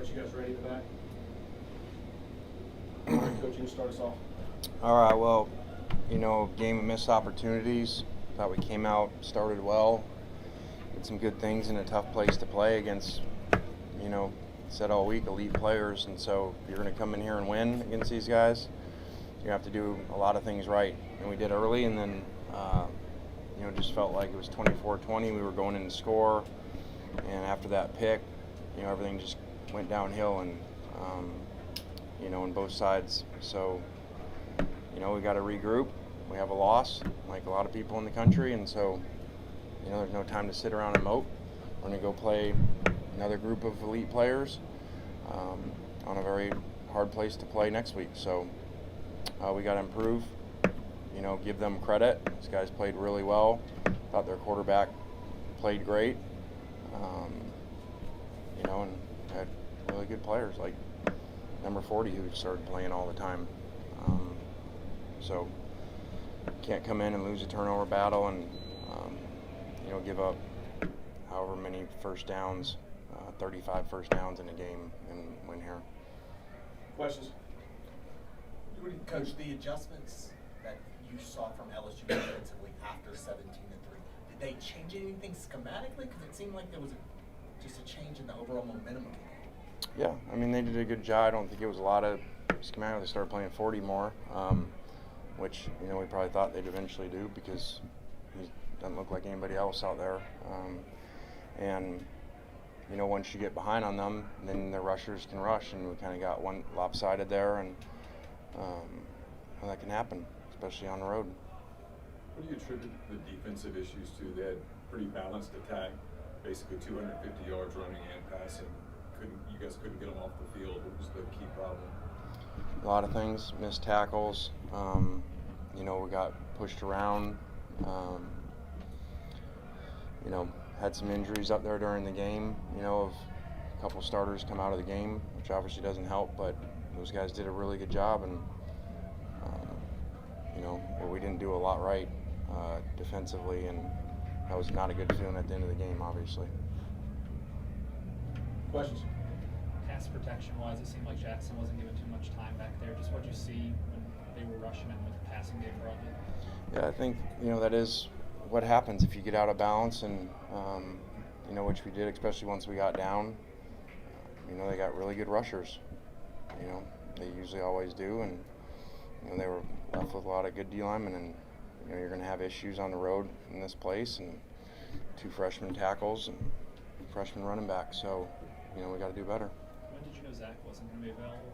Coach, you guys ready in the back? All right, Coach, you can start us off. All right, well, game of missed opportunities. Thought we came out, started well, did some good things in a tough place to play against, said all week, elite players. And so if you're going to come in here and win against these guys, you have to do a lot of things right. And we did early, and then, just felt like it was 24-20. We were going in to score, and after that pick, everything just went downhill, and, on both sides. So, we got to regroup. We have a loss, like a lot of people in the country, and so, there's no time to sit around and mope. We're going to go play another group of elite players on a very hard place to play next week. So we got to improve, give them credit. These guys played really well. Thought their quarterback played great, and had really good players like number 40 who started playing all the time. So can't come in and lose a turnover battle and, give up however many first downs, 35 first downs in a game and win here. Questions? Coach, the adjustments that you saw from LSU defensively after 17-3, did they change anything schematically? Because it seemed like there was just a change in the overall momentum of the game. Yeah, they did a good job. I don't think it was a lot of schematic. They started playing 40 more, which, we probably thought they'd eventually do because he doesn't look like anybody else out there. And once you get behind on them, then the rushers can rush, and we kind of got one lopsided there, and that can happen, especially on the road. What do you attribute the defensive issues to? They had pretty balanced attack, basically 250 yards running and passing. You guys couldn't get them off the field. What was the key problem? A lot of things, missed tackles. We got pushed around. Had some injuries up there during the game, of a couple starters come out of the game, which obviously doesn't help, but those guys did a really good job, and, we didn't do a lot right defensively, and that was not a good feeling at the end of the game, obviously. Questions? Pass protection-wise, it seemed like Jackson wasn't given too much time back there. Just what you see when they were rushing him with the passing game broadly? Yeah, I think, that is what happens if you get out of balance, and which we did, especially once we got down. They got really good rushers. They usually always do, and they were left with a lot of good D linemen, and you're going to have issues on the road in this place, and 2 freshman tackles and freshman running back. So we got to do better. When did you know Zach wasn't going to be available?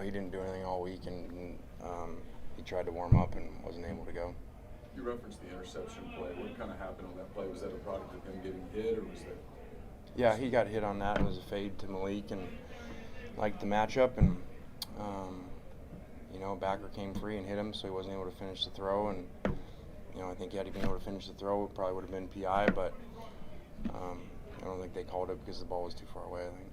He didn't do anything all week, and he tried to warm up and wasn't able to go. You referenced the interception play. What kind of happened on that play? Was that a product of him getting hit, or was that? Yeah, he got hit on that. It was a fade to Malik, and liked the matchup, and backer came free and hit him, so he wasn't able to finish the throw. And I think had he been able to finish the throw, it probably would have been PI, but I don't think they called it because the ball was too far away, I think.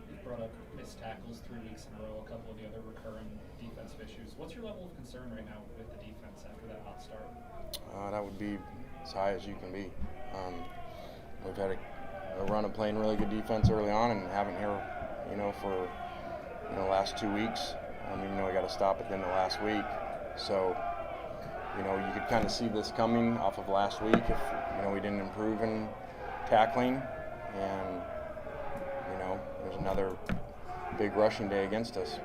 You brought up missed tackles 3 weeks in a row, a couple of the other recurring defensive issues. What's your level of concern right now with the defense after that hot start? That would be as high as you can be. We've had a run of playing really good defense early on, and haven't here, for the last 2 weeks. We got to stop at the end of last week. So, you could kind of see this coming off of last week if, we didn't improve in tackling, and, there's another big rushing day against us.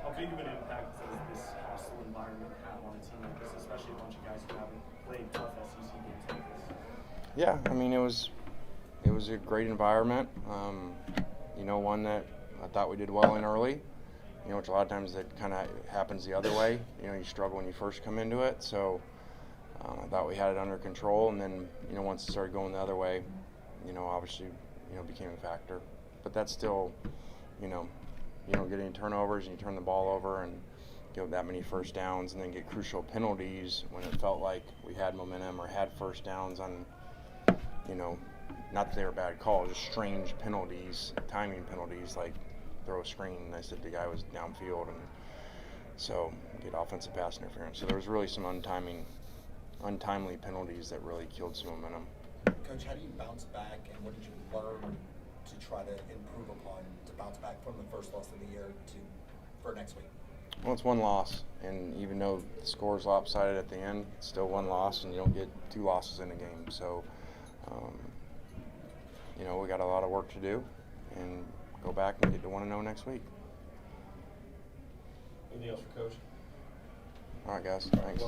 How big of an impact does this hostile environment have on a team like this, especially a bunch of guys who haven't played tough SEC games like this? Yeah, it was a great environment. One that I thought we did well in early. Which a lot of times that kind of happens the other way. You struggle when you first come into it. So I thought we had it under control, and then once it started going the other way, obviously became a factor. But that's still, you don't get any turnovers, and you turn the ball over and get that many first downs, and then get crucial penalties when it felt like we had momentum or had first downs on, not that they were bad calls, just strange penalties, timing penalties, like throw a screen, and I said the guy was downfield, and so get offensive pass interference. So there was really some untimely penalties that really killed some momentum. Coach, how do you bounce back, and what did you learn to try to improve upon to bounce back from the first loss of the year for next week? Well, it's one loss, and even though the score's lopsided at the end, it's still one loss, and you don't get two losses in a game. So, we got a lot of work to do, and go back and get to 1-0 next week. Anything else for Coach? All right, guys. Thanks.